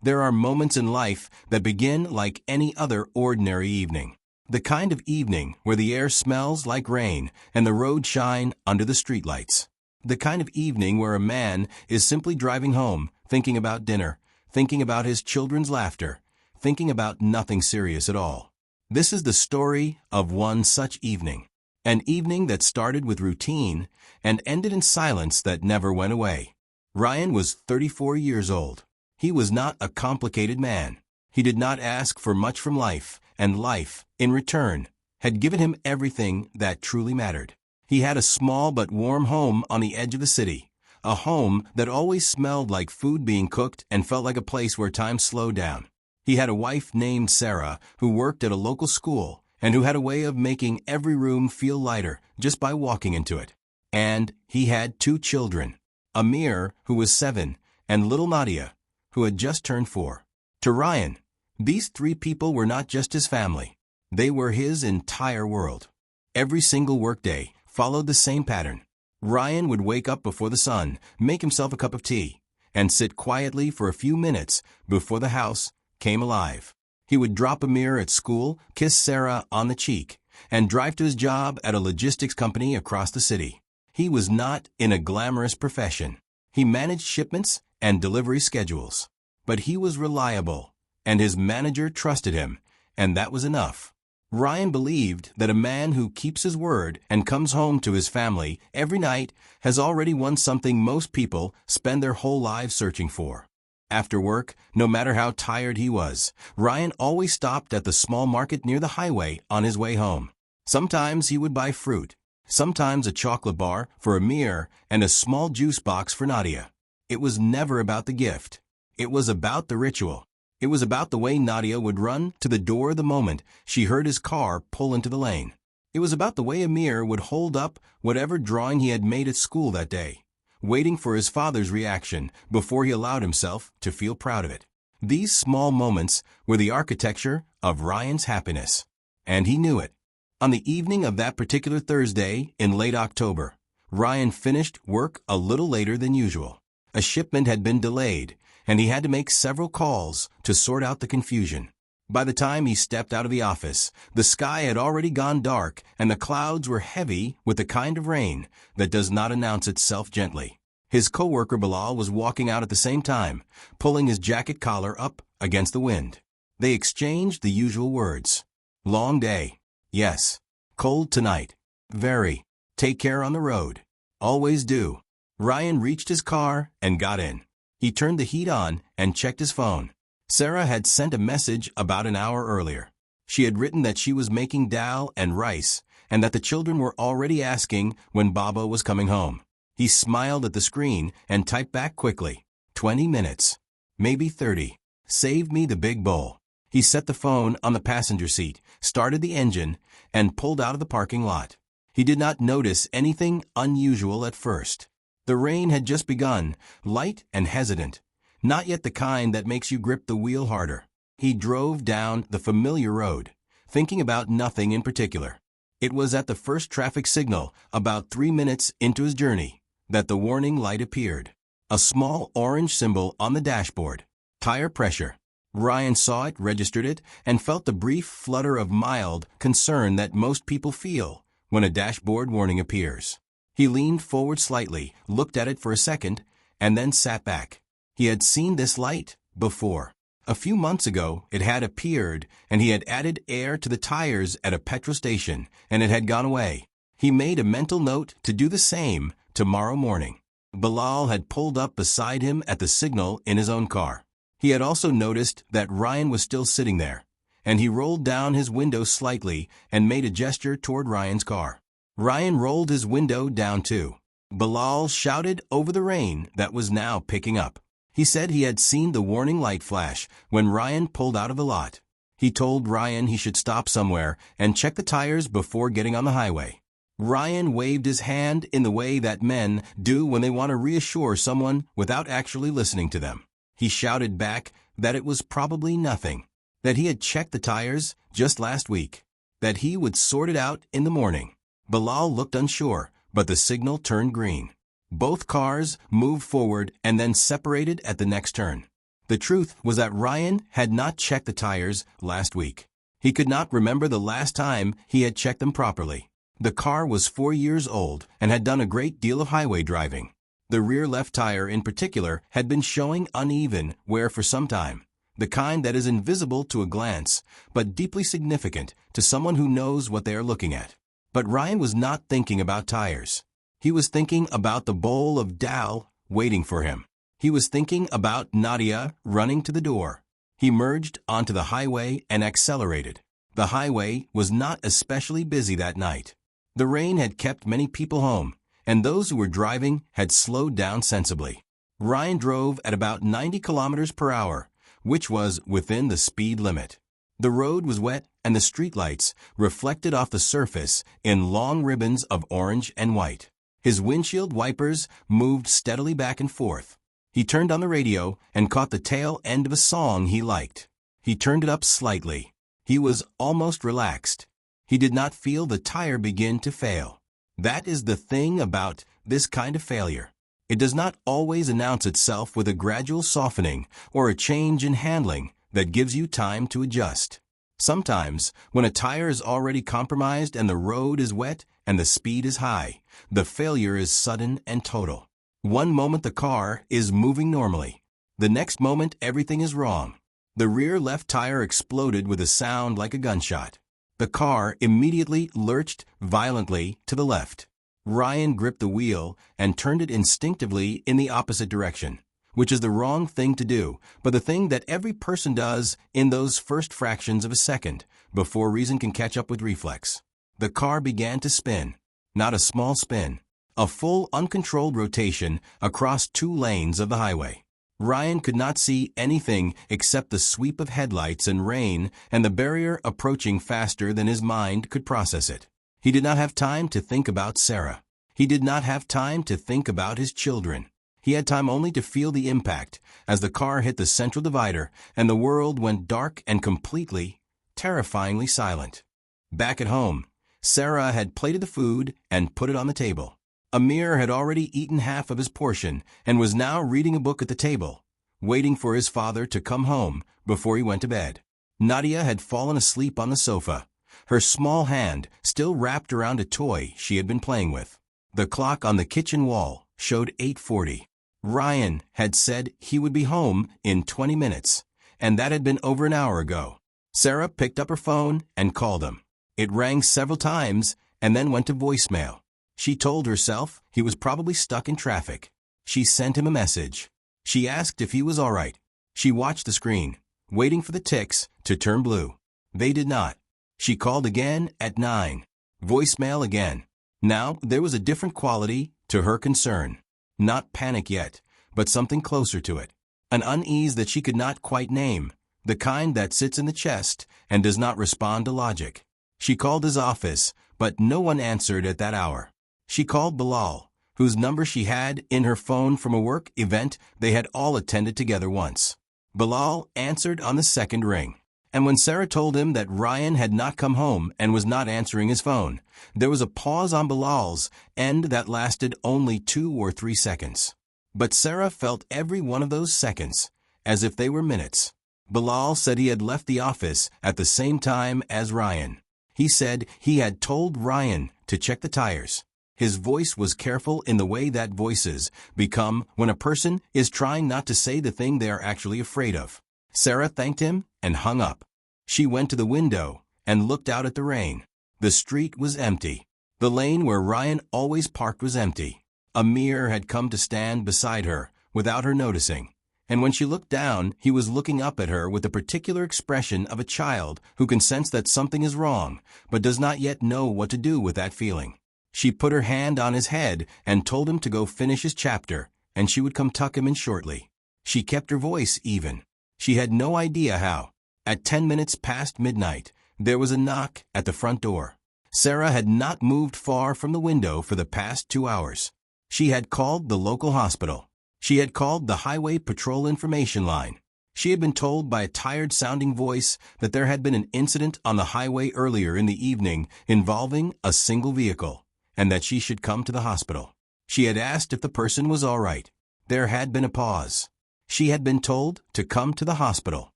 There are moments in life that begin like any other ordinary evening. The kind of evening where the air smells like rain and the road shine under the streetlights. The kind of evening where a man is simply driving home, thinking about dinner, thinking about his children's laughter, thinking about nothing serious at all. This is the story of one such evening. An evening that started with routine and ended in silence that never went away. Rayan was 34 years old. He was not a complicated man. He did not ask for much from life, and life, in return, had given him everything that truly mattered. He had a small but warm home on the edge of the city, a home that always smelled like food being cooked and felt like a place where time slowed down. He had a wife named Sara who worked at a local school and who had a way of making every room feel lighter just by walking into it. And he had 2 children, Amir, who was 7, and little Nadia, who had just turned 4. To Rayan, these 3 people were not just his family. They were his entire world. Every single workday followed the same pattern. Rayan would wake up before the sun, make himself a cup of tea, and sit quietly for a few minutes before the house came alive. He would drop Amir at school, kiss Sara on the cheek, and drive to his job at a logistics company across the city. He was not in a glamorous profession. He managed shipments and delivery schedules. But he was reliable, and his manager trusted him, and that was enough. Rayan believed that a man who keeps his word and comes home to his family every night has already won something most people spend their whole lives searching for. After work, no matter how tired he was, Rayan always stopped at the small market near the highway on his way home. Sometimes he would buy fruit, sometimes a chocolate bar for Amir and a small juice box for Nadia. It was never about the gift. It was about the ritual. It was about the way Nadia would run to the door the moment she heard his car pull into the lane. It was about the way Amir would hold up whatever drawing he had made at school that day, waiting for his father's reaction before he allowed himself to feel proud of it. These small moments were the architecture of Rayan's happiness, and he knew it. On the evening of that particular Thursday in late October, Rayan finished work a little later than usual. A shipment had been delayed, and he had to make several calls to sort out the confusion. By the time he stepped out of the office, the sky had already gone dark and the clouds were heavy with the kind of rain that does not announce itself gently. His coworker Bilal was walking out at the same time, pulling his jacket collar up against the wind. They exchanged the usual words. Long day. Yes. Cold tonight. Very. Take care on the road. Always do. Rayan reached his car and got in. He turned the heat on and checked his phone. Sara had sent a message about an hour earlier. She had written that she was making dal and rice and that the children were already asking when Baba was coming home. He smiled at the screen and typed back quickly. 20 minutes. Maybe 30. Save me the big bowl. He set the phone on the passenger seat, started the engine, and pulled out of the parking lot. He did not notice anything unusual at first. The rain had just begun, light and hesitant, not yet the kind that makes you grip the wheel harder. He drove down the familiar road, thinking about nothing in particular. It was at the first traffic signal, about 3 minutes into his journey, that the warning light appeared. A small orange symbol on the dashboard. Tire pressure. Rayan saw it, registered it, and felt the brief flutter of mild concern that most people feel when a dashboard warning appears. He leaned forward slightly, looked at it for a second, and then sat back. He had seen this light before. A few months ago, it had appeared, and he had added air to the tires at a petrol station, and it had gone away. He made a mental note to do the same tomorrow morning. Bilal had pulled up beside him at the signal in his own car. He had also noticed that Rayan was still sitting there, and he rolled down his window slightly and made a gesture toward Rayan's car. Rayan rolled his window down too. Bilal shouted over the rain that was now picking up. He said he had seen the warning light flash when Rayan pulled out of the lot. He told Rayan he should stop somewhere and check the tires before getting on the highway. Rayan waved his hand in the way that men do when they want to reassure someone without actually listening to them. He shouted back that it was probably nothing, that he had checked the tires just last week, that he would sort it out in the morning. Bilal looked unsure, but the signal turned green. Both cars moved forward and then separated at the next turn. The truth was that Rayan had not checked the tires last week. He could not remember the last time he had checked them properly. The car was 4 years old and had done a great deal of highway driving. The rear left tire in particular had been showing uneven wear for some time, the kind that is invisible to a glance, but deeply significant to someone who knows what they are looking at. But Rayan was not thinking about tires. He was thinking about the bowl of dal waiting for him. He was thinking about Nadia running to the door. He merged onto the highway and accelerated. The highway was not especially busy that night. The rain had kept many people home, and those who were driving had slowed down sensibly. Rayan drove at about 90 kilometers per hour, which was within the speed limit. The road was wet, and the streetlights reflected off the surface in long ribbons of orange and white. His windshield wipers moved steadily back and forth. He turned on the radio and caught the tail end of a song he liked. He turned it up slightly. He was almost relaxed. He did not feel the tire begin to fail. That is the thing about this kind of failure. It does not always announce itself with a gradual softening or a change in handling that gives you time to adjust. Sometimes, when a tire is already compromised and the road is wet and the speed is high, the failure is sudden and total. One moment the car is moving normally. The next moment everything is wrong. The rear left tire exploded with a sound like a gunshot. The car immediately lurched violently to the left. Rayan gripped the wheel and turned it instinctively in the opposite direction, which is the wrong thing to do, but the thing that every person does in those first fractions of a second before reason can catch up with reflex. The car began to spin. Not a small spin. A full uncontrolled rotation across 2 lanes of the highway. Rayan could not see anything except the sweep of headlights and rain and the barrier approaching faster than his mind could process it. He did not have time to think about Sara. He did not have time to think about his children. He had time only to feel the impact as the car hit the central divider and the world went dark and completely, terrifyingly silent. Back at home, Sara had plated the food and put it on the table. Amir had already eaten half of his portion and was now reading a book at the table, waiting for his father to come home before he went to bed. Nadia had fallen asleep on the sofa, her small hand still wrapped around a toy she had been playing with. The clock on the kitchen wall showed 8:40. Rayan had said he would be home in 20 minutes, and that had been over an hour ago. Sara picked up her phone and called him. It rang several times and then went to voicemail. She told herself he was probably stuck in traffic. She sent him a message. She asked if he was all right. She watched the screen, waiting for the ticks to turn blue. They did not. She called again at 9. Voicemail again. Now there was a different quality to her concern. Not panic yet, but something closer to it. An unease that she could not quite name, the kind that sits in the chest and does not respond to logic. She called his office, but no one answered at that hour. She called Bilal, whose number she had in her phone from a work event they had all attended together once. Bilal answered on the second ring. And when Sara told him that Rayan had not come home and was not answering his phone, there was a pause on Bilal's end that lasted only 2 or 3 seconds. But Sara felt every one of those seconds, as if they were minutes. Bilal said he had left the office at the same time as Rayan. He said he had told Rayan to check the tires. His voice was careful in the way that voices become when a person is trying not to say the thing they are actually afraid of. Sara thanked him and hung up. She went to the window and looked out at the rain. The street was empty. The lane where Rayan always parked was empty. Amir had come to stand beside her without her noticing, and when she looked down, he was looking up at her with the particular expression of a child who can sense that something is wrong, but does not yet know what to do with that feeling. She put her hand on his head and told him to go finish his chapter, and she would come tuck him in shortly. She kept her voice even. She had no idea how. At 10 minutes past midnight, there was a knock at the front door. Sara had not moved far from the window for the past 2 hours. She had called the local hospital. She had called the Highway Patrol Information Line. She had been told by a tired-sounding voice that there had been an incident on the highway earlier in the evening involving a single vehicle, and that she should come to the hospital. She had asked if the person was all right. There had been a pause. She had been told to come to the hospital.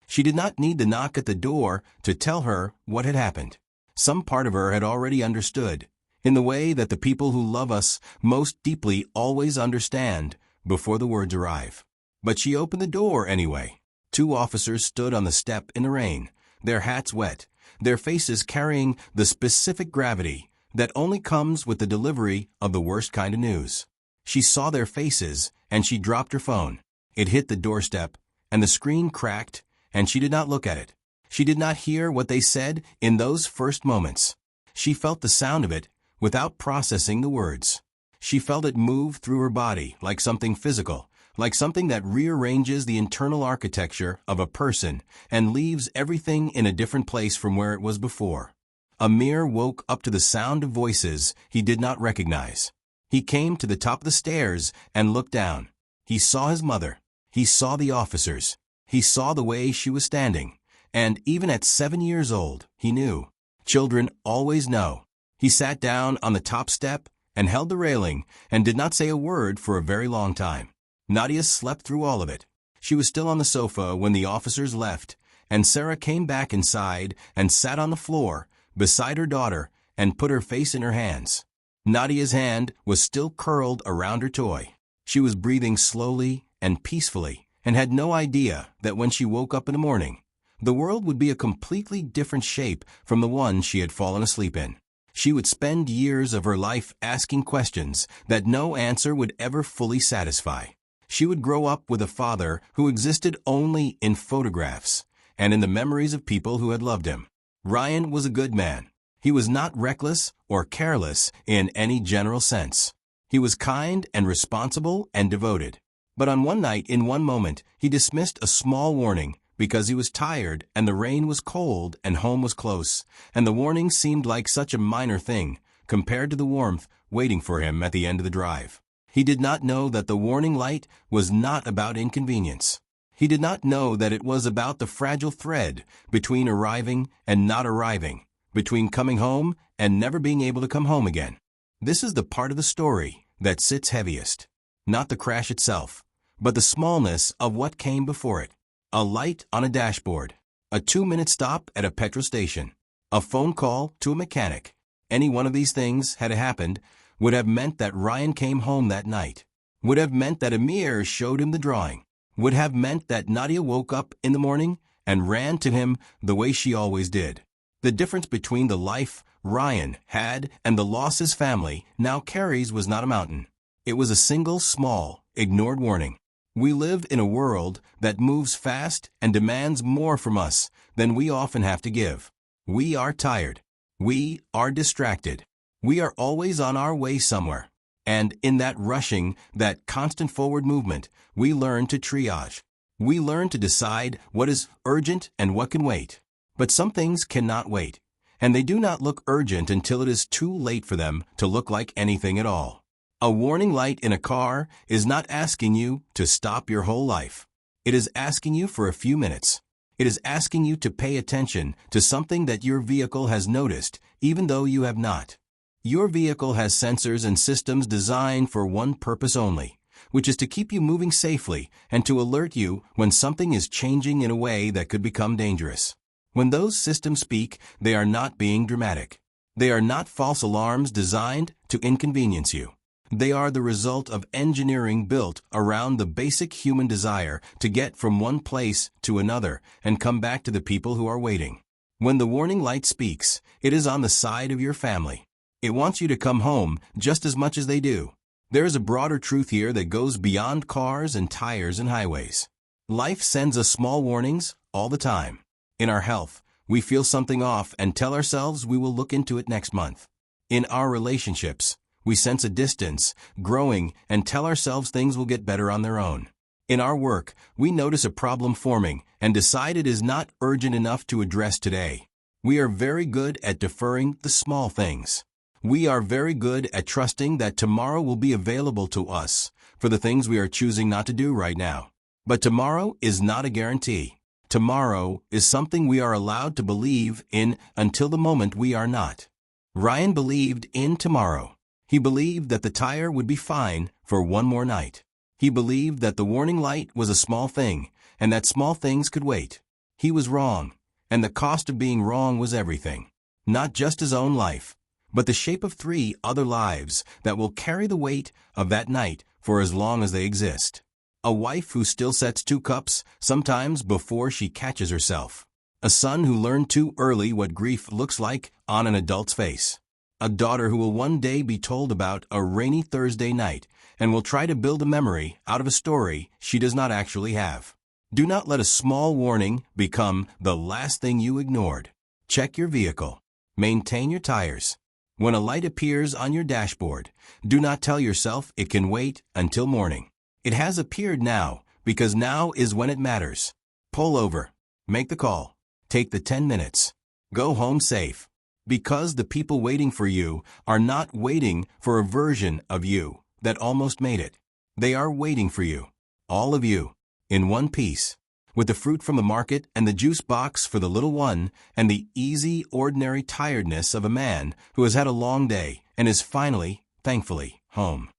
She did not need to knock at the door to tell her what had happened. Some part of her had already understood, in the way that the people who love us most deeply always understand before the words arrive. But she opened the door anyway. 2 officers stood on the step in the rain, their hats wet, their faces carrying the specific gravity that only comes with the delivery of the worst kind of news. She saw their faces, and she dropped her phone. It hit the doorstep, and the screen cracked, and she did not look at it. She did not hear what they said in those first moments. She felt the sound of it without processing the words. She felt it move through her body like something physical, like something that rearranges the internal architecture of a person and leaves everything in a different place from where it was before. Amir woke up to the sound of voices he did not recognize. He came to the top of the stairs and looked down. He saw his mother. He saw the officers. He saw the way she was standing. And even at 7 years old, he knew. Children always know. He sat down on the top step and held the railing and did not say a word for a very long time. Nadia slept through all of it. She was still on the sofa when the officers left, and Sara came back inside and sat on the floor beside her daughter and put her face in her hands. Nadia's hand was still curled around her toy. She was breathing slowly and peacefully and had no idea that when she woke up in the morning, the world would be a completely different shape from the one she had fallen asleep in. She would spend years of her life asking questions that no answer would ever fully satisfy. She would grow up with a father who existed only in photographs and in the memories of people who had loved him. Rayan was a good man. He was not reckless or careless in any general sense. He was kind and responsible and devoted. But on one night, in one moment, he dismissed a small warning because he was tired and the rain was cold and home was close, and the warning seemed like such a minor thing compared to the warmth waiting for him at the end of the drive. He did not know that the warning light was not about inconvenience. He did not know that it was about the fragile thread between arriving and not arriving, between coming home and never being able to come home again. This is the part of the story that sits heaviest. Not the crash itself, but the smallness of what came before it. A light on a dashboard, a 2-minute stop at a petrol station, a phone call to a mechanic. Any one of these things, had it happened, would have meant that Rayan came home that night, would have meant that Amir showed him the drawing, would have meant that Nadia woke up in the morning and ran to him the way she always did. The difference between the life Rayan had and the loss his family now carries was not a mountain. It was a single, small, ignored warning. We live in a world that moves fast and demands more from us than we often have to give. We are tired. We are distracted. We are always on our way somewhere. And in that rushing, that constant forward movement, we learn to triage. We learn to decide what is urgent and what can wait. But some things cannot wait, and they do not look urgent until it is too late for them to look like anything at all. A warning light in a car is not asking you to stop your whole life. It is asking you for a few minutes. It is asking you to pay attention to something that your vehicle has noticed, even though you have not. Your vehicle has sensors and systems designed for one purpose only, which is to keep you moving safely and to alert you when something is changing in a way that could become dangerous. When those systems speak, they are not being dramatic. They are not false alarms designed to inconvenience you. They are the result of engineering built around the basic human desire to get from one place to another and come back to the people who are waiting. When the warning light speaks, it is on the side of your family. It wants you to come home just as much as they do. There is a broader truth here that goes beyond cars and tires and highways. Life sends us small warnings all the time. In our health, we feel something off and tell ourselves we will look into it next month. In our relationships, we sense a distance growing and tell ourselves things will get better on their own. In our work, we notice a problem forming and decide it is not urgent enough to address today. We are very good at deferring the small things. We are very good at trusting that tomorrow will be available to us for the things we are choosing not to do right now. But tomorrow is not a guarantee. Tomorrow is something we are allowed to believe in until the moment we are not. Rayan believed in tomorrow. He believed that the tire would be fine for one more night. He believed that the warning light was a small thing, and that small things could wait. He was wrong, and the cost of being wrong was everything. Not just his own life, but the shape of 3 other lives that will carry the weight of that night for as long as they exist. A wife who still sets 2 cups, sometimes before she catches herself. A son who learned too early what grief looks like on an adult's face. A daughter who will one day be told about a rainy Thursday night and will try to build a memory out of a story she does not actually have. Do not let a small warning become the last thing you ignored. Check your vehicle. Maintain your tires. When a light appears on your dashboard, do not tell yourself it can wait until morning. It has appeared now, because now is when it matters. Pull over. Make the call. Take the 10 minutes. Go home safe. Because the people waiting for you are not waiting for a version of you that almost made it. They are waiting for you. All of you. In one piece. With the fruit from the market and the juice box for the little one and the easy, ordinary tiredness of a man who has had a long day and is finally, thankfully, home.